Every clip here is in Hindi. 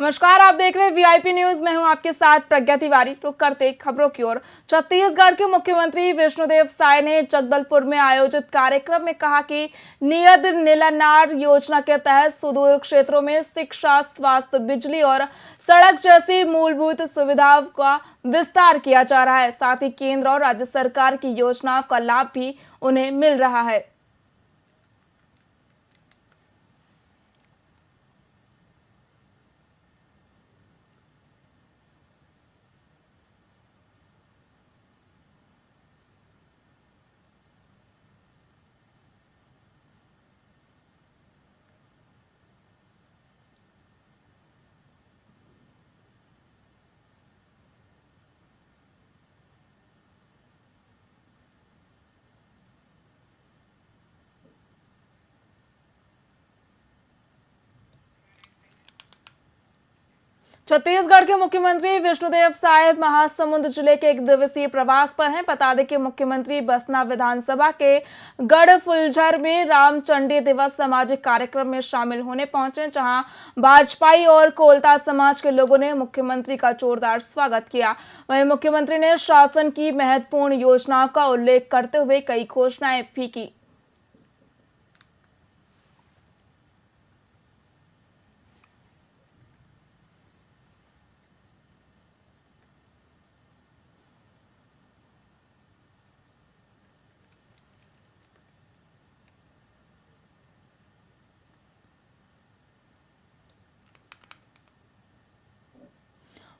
नमस्कार, आप देख रहे हैं वीआईपी न्यूज। मैं हूं आपके साथ प्रज्ञा तिवारी। रुक करते खबरों की ओर। छत्तीसगढ़ के मुख्यमंत्री विष्णुदेव साय ने जगदलपुर में आयोजित कार्यक्रम में कहा कि नियत नीलानार योजना के तहत सुदूर क्षेत्रों में शिक्षा, स्वास्थ्य, बिजली और सड़क जैसी मूलभूत सुविधाओं का विस्तार किया जा रहा है। साथ ही केंद्र और राज्य सरकार की योजनाओं का लाभ भी उन्हें मिल रहा है। छत्तीसगढ़ के मुख्यमंत्री विष्णुदेव साय महासमुंद जिले के 1 दिवसीय प्रवास पर हैं। बता दें कि मुख्यमंत्री बसना विधानसभा के गढ़फुलझर में रामचंडी दिवस सामाजिक कार्यक्रम में शामिल होने पहुंचे, जहां भाजपाई और कोलता समाज के लोगों ने मुख्यमंत्री का जोरदार स्वागत किया। वहीं मुख्यमंत्री ने शासन की महत्वपूर्ण योजनाओं का उल्लेख करते हुए कई घोषणाएं भी की।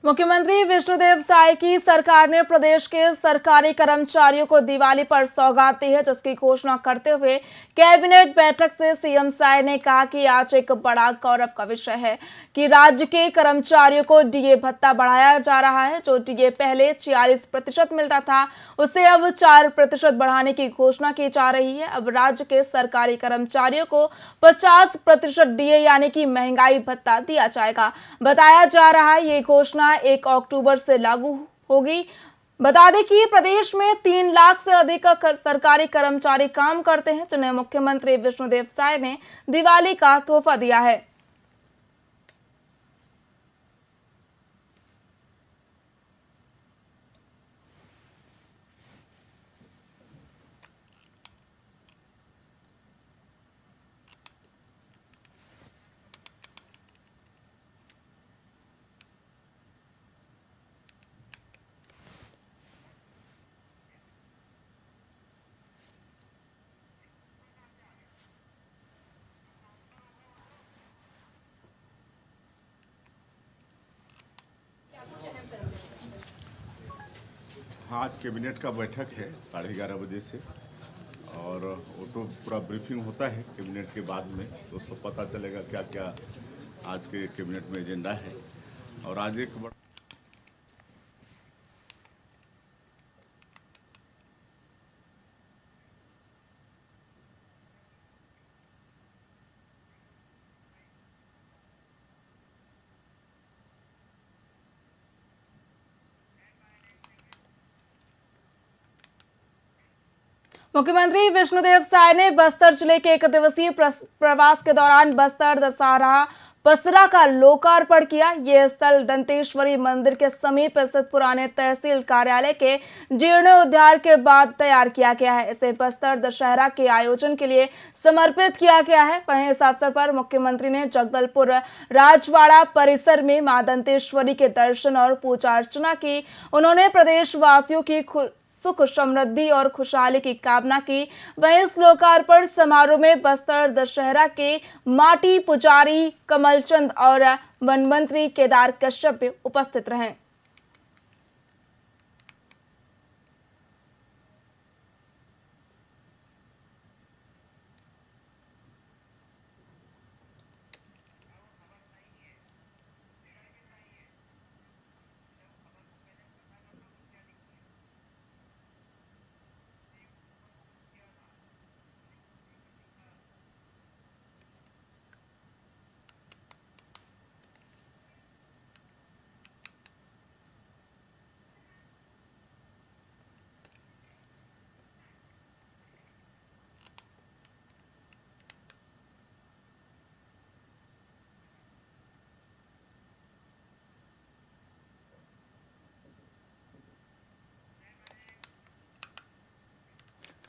मुख्यमंत्री विष्णुदेव साय की सरकार ने प्रदेश के सरकारी कर्मचारियों को दिवाली पर सौगात दी है, जिसकी घोषणा करते हुए कैबिनेट बैठक से सीएम साय ने कहा कि आज एक बड़ा गौरव का विषय है कि राज्य के कर्मचारियों को डीए भत्ता बढ़ाया जा रहा है। जो डीए पहले 46% मिलता था, उसे अब 4% बढ़ाने की घोषणा की जा रही है। अब राज्य के सरकारी कर्मचारियों को 50% डीए यानी कि महंगाई भत्ता दिया जाएगा। बताया जा रहा है ये घोषणा 1 अक्टूबर से लागू होगी। बता दें कि प्रदेश में 3 लाख से अधिक सरकारी कर्मचारी काम करते हैं, जिन्हें मुख्यमंत्री विष्णुदेव साय ने दिवाली का तोहफा दिया है। हाँ, आज कैबिनेट का बैठक है 11:30 बजे से, और वो तो पूरा ब्रीफिंग होता है कैबिनेट के बाद में, तो सब पता चलेगा क्या क्या आज के कैबिनेट में एजेंडा है। और आज एक बड़ा मुख्यमंत्री विष्णुदेव साय ने बस्तर जिले के 1 दिवसीय प्रवास के दौरान बस्तर दशहरा पसरा का लोकार्पण किया। यह स्थल दंतेश्वरी मंदिर के समीप स्थित पुराने तहसील कार्यालय के जीर्णोद्धार के बाद तैयार किया गया है। इसे बस्तर दशहरा के आयोजन के लिए समर्पित किया गया है। वहीं इस अवसर पर मुख्यमंत्री ने जगदलपुर राजवाड़ा परिसर में मां दंतेश्वरी के दर्शन और पूजा अर्चना की। उन्होंने प्रदेशवासियों की सुख, समृद्धि और खुशहाली की कामना की। वहीं इस लोकार्पण समारोह में बस्तर दशहरा के माटी पुजारी कमलचंद और वन मंत्री केदार कश्यप भी उपस्थित रहे।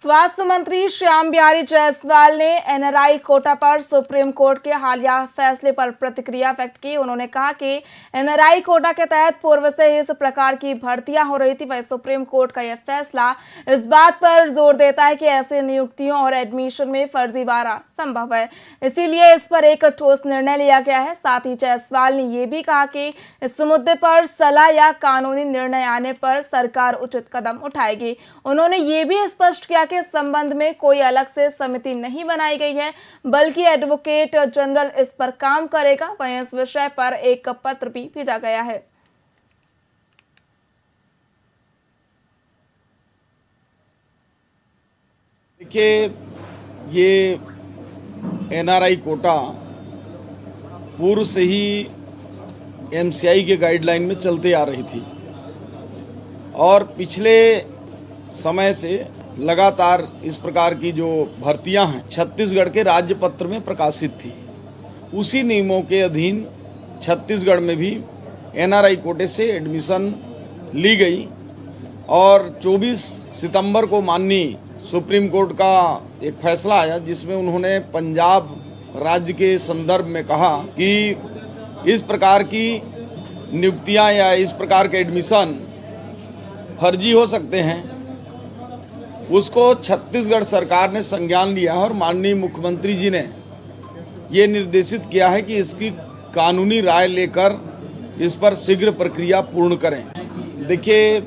स्वास्थ्य मंत्री श्याम बिहारी जायसवाल ने एनआरआई कोटा पर सुप्रीम कोर्ट के हालिया फैसले पर प्रतिक्रिया व्यक्त की। उन्होंने कहा कि एनआरआई कोटा के तहत पूर्व से इस प्रकार की भर्तियां हो रही थी। वहीं सुप्रीम कोर्ट का यह फैसला इस बात पर जोर देता है कि ऐसे नियुक्तियों और एडमिशन में फर्जीवाड़ा संभव है, इसीलिए इस पर एक ठोस निर्णय लिया गया है। साथ ही जायसवाल ने यह भी कहा कि इस मुद्दे पर सलाह या कानूनी निर्णय आने पर सरकार उचित कदम उठाएगी। उन्होंने ये भी स्पष्ट किया कि इस संबंध में कोई अलग से समिति नहीं बनाई गई है, बल्कि एडवोकेट जनरल इस पर काम करेगा। वहीं इस विषय पर एक पत्र भी भेजा गया है। देखिए, ये एनआरआई कोटा पूर्व से ही एमसीआई के गाइडलाइन में चलते आ रही थी और पिछले समय से लगातार इस प्रकार की जो भर्तियां हैं छत्तीसगढ़ के राज्य पत्र में प्रकाशित थी। उसी नियमों के अधीन छत्तीसगढ़ में भी एनआरआई कोटे से एडमिशन ली गई और 24 सितंबर को माननीय सुप्रीम कोर्ट का एक फैसला आया जिसमें उन्होंने पंजाब राज्य के संदर्भ में कहा कि इस प्रकार की नियुक्तियां या इस प्रकार के एडमिशन फर्जी हो सकते हैं। उसको छत्तीसगढ़ सरकार ने संज्ञान लिया और माननीय मुख्यमंत्री जी ने ये निर्देशित किया है कि इसकी कानूनी राय लेकर इस पर शीघ्र प्रक्रिया पूर्ण करें। देखिए,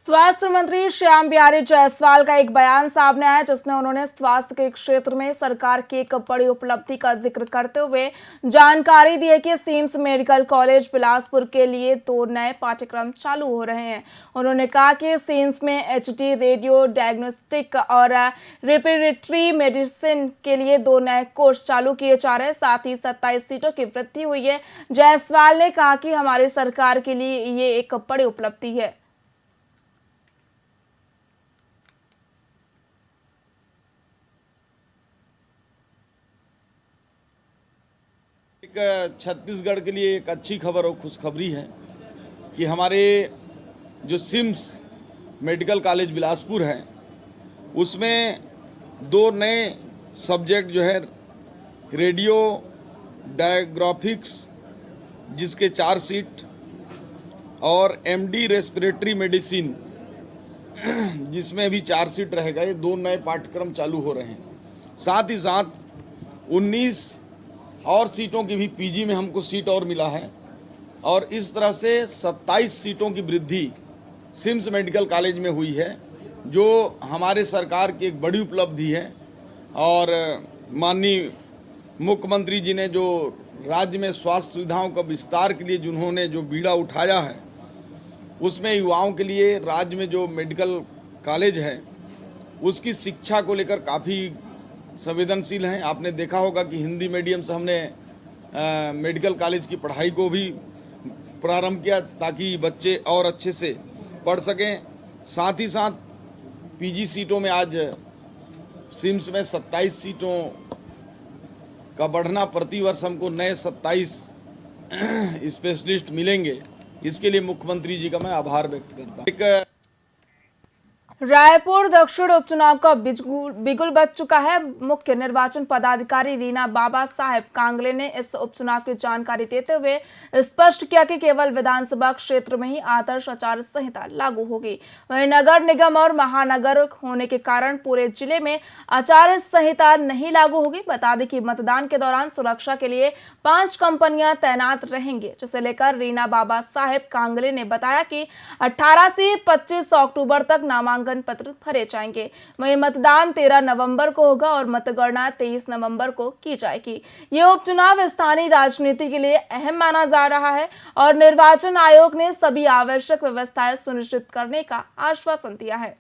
स्वास्थ्य मंत्री श्याम बिहारी जायसवाल का एक बयान सामने आया जिसमें उन्होंने स्वास्थ्य के क्षेत्र में सरकार की एक बड़ी उपलब्धि का जिक्र करते हुए जानकारी दी है कि सिम्स मेडिकल कॉलेज बिलासपुर के लिए 2 नए पाठ्यक्रम चालू हो रहे हैं। उन्होंने कहा कि सिम्स में एचडी रेडियो डायग्नोस्टिक और रेस्पिरेटरी मेडिसिन के लिए 2 नए कोर्स चालू किए जा रहे हैं। साथ ही 27 सीटों की वृद्धि हुई है। जायसवाल ने कहा कि हमारी सरकार के लिए ये एक बड़ी उपलब्धि है। एक छत्तीसगढ़ के लिए एक अच्छी खबर और खुशखबरी है कि हमारे जो सिम्स मेडिकल कॉलेज बिलासपुर है उसमें 2 नए सब्जेक्ट जो है रेडियो डायग्राफिक्स जिसके 4 सीट और एमडी रेस्पिरेटरी मेडिसिन जिसमें भी 4 सीट रहेगा, ये 2 नए पाठ्यक्रम चालू हो रहे हैं। साथ ही साथ 19 और सीटों की भी पीजी में हमको सीट और मिला है और इस तरह से 27 सीटों की वृद्धि सिम्स मेडिकल कॉलेज में हुई है, जो हमारे सरकार की एक बड़ी उपलब्धि है। और माननीय मुख्यमंत्री जी ने जो राज्य में स्वास्थ्य सुविधाओं का विस्तार के लिए जिन्होंने जो बीड़ा उठाया है उसमें युवाओं के लिए राज्य में जो मेडिकल कॉलेज है उसकी शिक्षा को लेकर काफ़ी संवेदनशील हैं। आपने देखा होगा कि हिंदी मीडियम से हमने मेडिकल कॉलेज की पढ़ाई को भी प्रारंभ किया ताकि बच्चे और अच्छे से पढ़ सकें। साथ ही साथ पीजी सीटों में आज सिम्स में 27 सीटों का बढ़ना, प्रतिवर्ष हमको नए 27 स्पेशलिस्ट मिलेंगे। इसके लिए मुख्यमंत्री जी का मैं आभार व्यक्त करता हूँ। रायपुर दक्षिण उपचुनाव का बिगुल बज चुका है। मुख्य निर्वाचन पदाधिकारी रीना बाबा साहेब कांगले ने इस उपचुनाव की जानकारी देते हुए स्पष्ट किया कि केवल विधानसभा क्षेत्र में ही आदर्श आचार संहिता लागू होगी। वहीं नगर निगम और महानगर होने के कारण पूरे जिले में आचार संहिता नहीं लागू होगी। बता दें कि मतदान के दौरान सुरक्षा के लिए 5 कंपनियां तैनात रहेंगी, जिसे लेकर रीना बाबा साहेब कांगले ने बताया कि 18 से 25 अक्टूबर तक नामांकन पत्र भरे जाएंगे। वहीं मतदान 13 नवंबर को होगा और मतगणना 23 नवंबर को की जाएगी। ये उपचुनाव स्थानीय राजनीति के लिए अहम माना जा रहा है और निर्वाचन आयोग ने सभी आवश्यक व्यवस्थाएं सुनिश्चित करने का आश्वासन दिया है।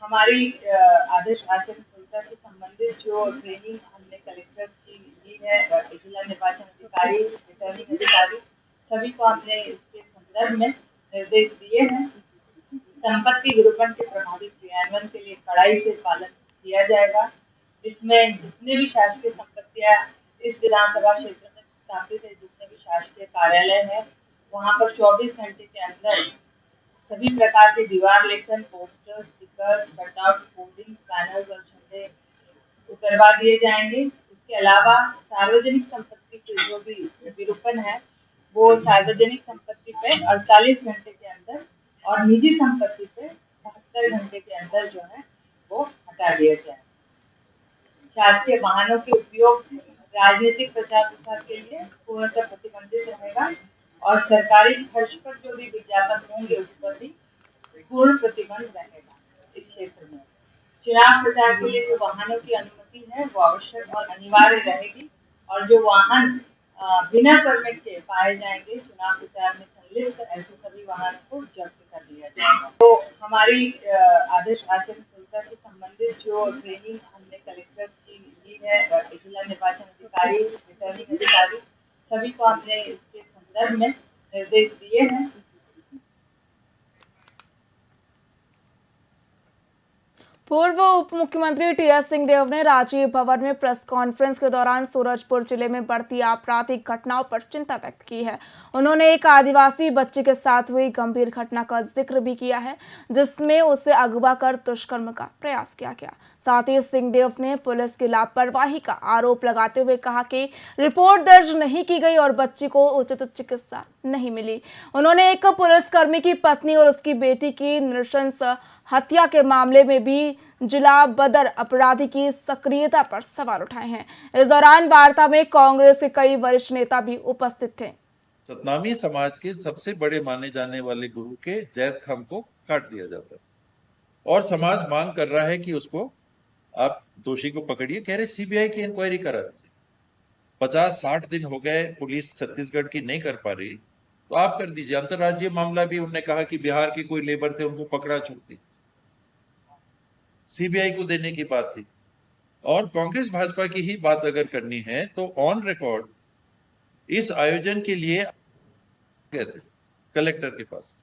हमारी आदर्श आचार संहिता से संबंधित जो ट्रेनिंग हमने कलेक्टर्स की दी है, जिला निर्वाचन अधिकारी, रिटर्निंग अधिकारी, सभी को हमने इसके संदर्भ में निर्देश दिए हैं। संपत्ति विरूपण के प्रभावी क्रियान्वयन के लिए कड़ाई से पालन किया जाएगा। इसमें जितने भी शासकीय संपत्तियां इस विधानसभा क्षेत्र में स्थापित है, जितने भी शासकीय कार्यालय है, वहां पर 24 घंटे के अंदर सभी प्रकार के दीवार लेखन, poster, stickers, cutout, hoarding, banners और झंडे उतरवा दिए जाएंगे। इसके अलावा सार्वजनिक संपत्ति के जो भी विरूपण है, वो सार्वजनिक संपत्ति पे 48 घंटे के अंदर और निजी संपत्ति पे 72 घंटे के अंदर जो है वो हटा दिया जाए। शासकीय वाहनों के उपयोग राजनीतिक प्रचार प्रसार के लिए पूर्णतः प्रतिबंधित रहेगा और सरकारी खर्च पर जो भी विज्ञापन होंगे उस पर भी पूर्ण प्रतिबंध रहेगा। इस क्षेत्र में चुनाव प्रचार के लिए जो वाहनों की अनुमति है वो आवश्यक और अनिवार्य रहेगी और जो वाहन बिना परमिट के पाए जाएंगे चुनाव प्रचार में संलिप्त, ऐसे सभी वाहनों को जब्त कर लिया जाएगा। तो हमारी आदर्श आचरण संहिता से संबंधित जो ट्रेनिंग हमने कलेक्टर्स की ली है, जिला निर्वाचन अधिकारी, रिटर्निंग अधिकारी, सभी को हमने इसके संदर्भ में निर्देश दिए हैं। पूर्व उप मुख्यमंत्री टीएस सिंहदेव ने राजीव भवन में प्रेस कॉन्फ्रेंस के दौरान सूरजपुर जिले में बढ़ती आपराधिक घटनाओं पर चिंता व्यक्त की है। उन्होंने एक आदिवासी बच्चे के साथ हुई गंभीर घटना का जिक्र भी किया है, जिसमें उसे अगवा कर दुष्कर्म का प्रयास किया गया। साथ ही सिंहदेव ने पुलिस की लापरवाही का आरोप लगाते हुए कहा कि रिपोर्ट दर्ज नहीं की गई और बच्ची को उचित चिकित्सा नहीं मिली। उन्होंने एक पुलिसकर्मी की पत्नी और उसकी बेटी की नृशंस हत्या के मामले में भी जिला बदर अपराधी की सक्रियता पर सवाल उठाए हैं। इस दौरान वार्ता में कांग्रेस के कई वरिष्ठ नेता भी उपस्थित थे। सतनामी समाज के सबसे बड़े माने जाने वाले गुरु के जैद खान को काट दिया जाता है और समाज मांग कर रहा है कि उसको आप दोषी को पकड़िए। कह रहे सीबीआई की इंक्वायरी करा। 50-60 दिन हो गए, पुलिस छत्तीसगढ़ की नहीं कर पा रही, तो आप कर दीजिए। अंतर्राज्यीय मामला भी उन्होंने कहा कि बिहार के कोई लेबर थे, उनको पकड़ा छूटती, सीबीआई को देने की बात थी। और कांग्रेस भाजपा की ही बात अगर करनी है तो ऑन रिकॉर्ड इस आयोजन के लिए गए थे कलेक्टर के पास।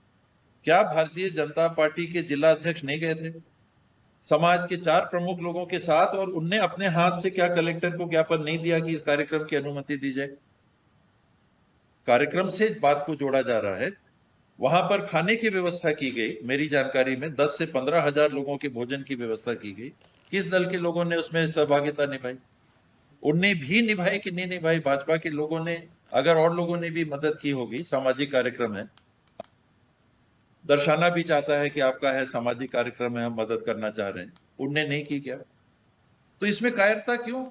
क्या भारतीय जनता पार्टी के जिला अध्यक्ष नहीं गए थे समाज के 4 प्रमुख लोगों के साथ? और उनने अपने हाथ से क्या कलेक्टर को ज्ञापन नहीं दिया कि इस कार्यक्रम की अनुमति दी जाए? कार्यक्रम से बात को जोड़ा जा रहा है। वहां पर खाने की व्यवस्था की गई, मेरी जानकारी में 10 से 15 हजार लोगों के भोजन की व्यवस्था की गई। किस दल के लोगों ने उसमें सहभागिता निभाई? उनने भी निभाई कि नहीं निभाई? भाजपा के लोगों ने, अगर और लोगों ने भी मदद की होगी। सामाजिक कार्यक्रम है, दर्शाना भी चाहता है कि आपका है सामाजिक कार्यक्रम है, हम मदद करना चाह रहे हैं। उनने नहीं की क्या? तो इसमें कायरता क्यों?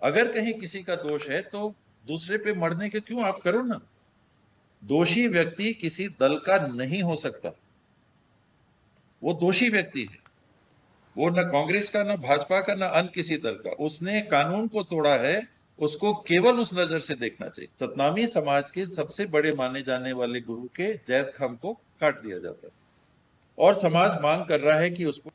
अगर कहीं किसी का दोष है तो दूसरे पे मरने के क्यों? आप करो ना। दोषी व्यक्ति किसी दल का नहीं हो सकता, वो दोषी व्यक्ति है। वो न कांग्रेस का, न भाजपा का, न अन्य किसी दल का। उसने कानून को तोड़ा है, उसको केवल उस नजर से देखना चाहिए। सतनामी समाज के सबसे बड़े माने जाने वाले गुरु के जैद खान को काट दिया जाता है और समाज मांग कर रहा है कि उसको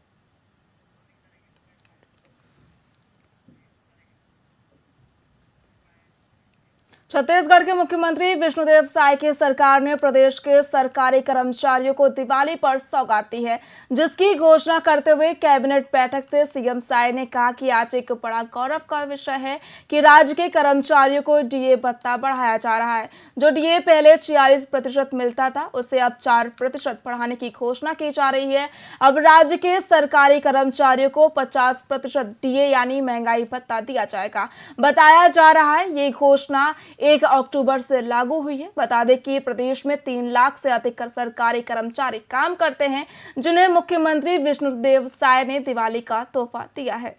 छत्तीसगढ़ के मुख्यमंत्री विष्णुदेव साय की सरकार ने प्रदेश के सरकारी कर्मचारियों को दिवाली पर सौगात दी है, जिसकी घोषणा करते हुए कैबिनेट बैठक से सीएम साय ने कहा कि आज एक बड़ा गौरव का विषय है कि राज्य के कर्मचारियों को डीए भत्ता बढ़ाया जा रहा है। जो डीए पहले 46% मिलता था, उसे अब 4% बढ़ाने की घोषणा की जा रही है। अब राज्य के सरकारी कर्मचारियों को 50% डीए यानी महंगाई भत्ता दिया जाएगा। बताया जा रहा है ये घोषणा 1 अक्टूबर से लागू हुई है। बता दें कि प्रदेश में 3 लाख से अधिक सरकारी कर्मचारी काम करते हैं, जिन्हें मुख्यमंत्री विष्णुदेव साय ने दिवाली का तोहफा दिया है।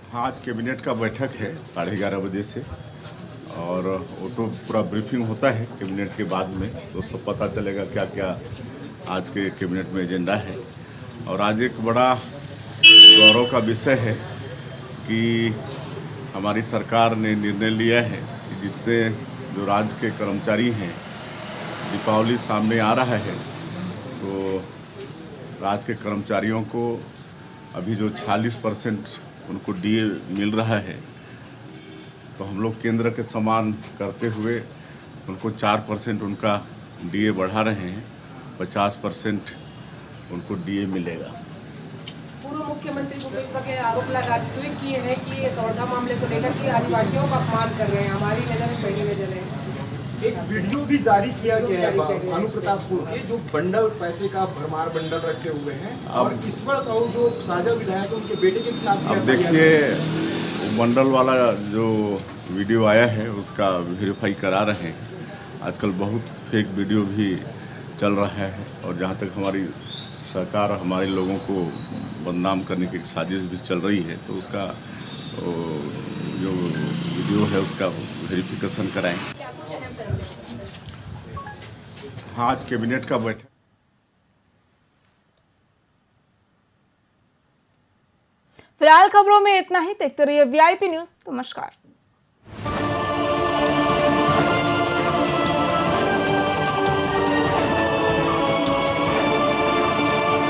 हाँ, आज कैबिनेट का बैठक है 11:30 बजे से, और वो तो पूरा ब्रीफिंग होता है कैबिनेट के बाद में, तो सब पता चलेगा क्या क्या आज के कैबिनेट में एजेंडा है। और आज एक बड़ा गौरव का विषय है कि हमारी सरकार ने निर्णय लिया है कि जितने जो राज्य के कर्मचारी हैं दीपावली सामने आ रहा है, तो राज्य के कर्मचारियों को अभी जो 46% उनको डीए मिल रहा है, तो हम लोग केंद्र के समान करते हुए उनको 4% उनका डीए बढ़ा रहे हैं, 50% उनको डीए मिलेगा। पूर्व मुख्यमंत्री भूपेश बघेल आरोप लगा ट्वीट किए हैं कि ये तौरधा मामले को लेकर के आदिवासियों का अपमान कर रहे हैं, हमारी नजर में पहली नजर है। एक वीडियो भी जारी किया गया है भानु प्रतापपुर के, जो बंडल पैसे का भरमार बंडल रखे हुए हैं, और ईश्वर साहू जो साझा विधायक उनके बेटे के खिलाफ। अब देखिए, मंडल वाला जो वीडियो आया है उसका वेरीफाई करा रहे हैं। आजकल बहुत फेक वीडियो भी चल रहा है, और जहाँ तक हमारी सरकार हमारे लोगों को बदनाम करने की एक साजिश भी चल रही है, तो उसका जो वीडियो है उसका वेरिफिकेशन कराएं। हाँ, आज कैबिनेट का बैठक। फिलहाल खबरों में इतना ही। देखते रहिए VIP न्यूज़। नमस्कार।